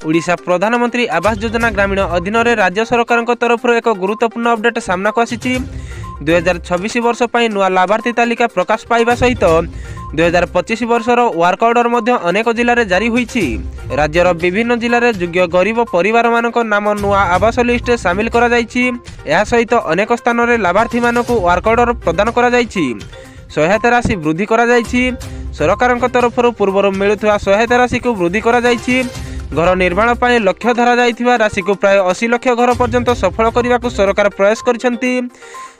ओडिशा प्रधानमंत्री आवास योजना ग्रामीण अधीन राज्य सरकार तरफ एक गुरुत्वपूर्ण अपडेट सामना को आसी 2026 वर्ष पर नुआ लाभार्थी तालिका प्रकाश पाइबा सहित 2025 वर्षर वर्क ऑर्डर अनेक जिले में जारी होईछि। राज्यर विभिन्न जिले में योग्य गरीब परिवार मानक नाम नुआ आवास लिस्ट सामिल करा जायछि। यह सहित अनेक स्थान में लाभार्थी मानक वर्क ऑर्डर प्रदान करा जायछि। सहायता राशि वृद्धि करा जायछि। सरकार तरफ पूर्व मिलुवा सहायता राशि को वृद्धि करा जायछि। घर निर्माण पर लक्ष्य धरा जाइथिबा राशि को प्राय 80 लाख घर पर्यंत सफल करने को सरकार प्रयास करिसेंती,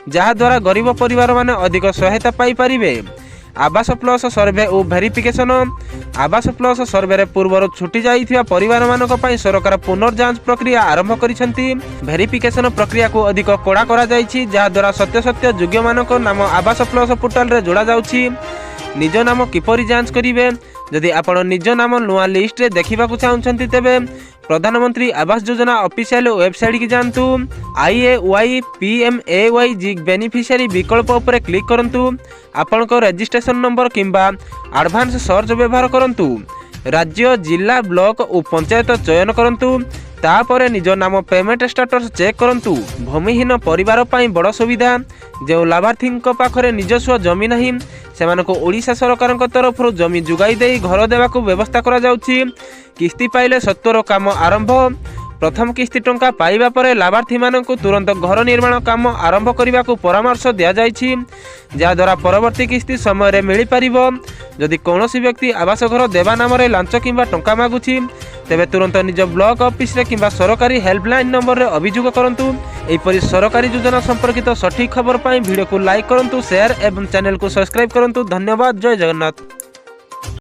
जहाद्वारा गरीब परिवार माने अधिक सहायता पाई परिबे। आवास प्लस सर्वे और भेरिफिकेशन आवास प्लस सर्वे पूर्व छुटी जाइथिबा परिवार मानक पई सरकार पुनर्जांच प्रक्रिया आरंभ करिसेंती। भेरिफिकेशन प्रक्रिया को अधिक कड़ा करा जाइछि, जहाद्वारा सत्य योग्य मानक नाम आवास प्लस पोर्टाल रे जोड़ा जाउछि। निज नाम किपरि जांच करिवे? जदि आपण निज नाम नुआ लिस्ट रे देखा चाहते तेबे प्रधानमंत्री आवास योजना ऑफिशियल वेबसाइट की जातु। IAYPMAYG बेनिफिशियरी विकल्प उपर क्लिक करंतु। आपण को रजिस्ट्रेशन नंबर किंबा एडवांस सर्च व्यवहार करंतु। राज्य जिला ब्लॉक और पंचायत चयन करंतु। तापर निज नाम पेमेंट स्टेटस चेक करंतु। भूमिहीन परिवार पाई बड़ सुविधा। जो लाभार्थी पाखरे निजस्व जमी नहीं सेमानको ओडिशा सरकार तरफ जमी जुगाई दे घर देवाक व्यवस्था करा जाउछि। किस्ती पाइले सत्वर काम आरंभ। प्रथम किस्ती टंका पाइबा परे लाभार्थी मानक तुरंत घर निर्माण काम आरंभ करने को परामर्श दिया जाइछि, जहाद्वारा परवर्ती किस्ती समय रे मिल पारिबो। जदि कौनसी व्यक्ति आवास घर देवा नाम रे लांच किंबा टंका मागुछि तेबे तुरंत निज ब्लॉक ऑफिस रे किंबा सरकारी हेल्पलाइन नंबर रे अभियोग करंतु। एपरि सरकारी योजना संपर्कित सठिक खबर पाई वीडियो को लाइक करंतु, शेयर एवं चैनल को सब्सक्राइब करंतु। धन्यवाद। जय जगन्नाथ।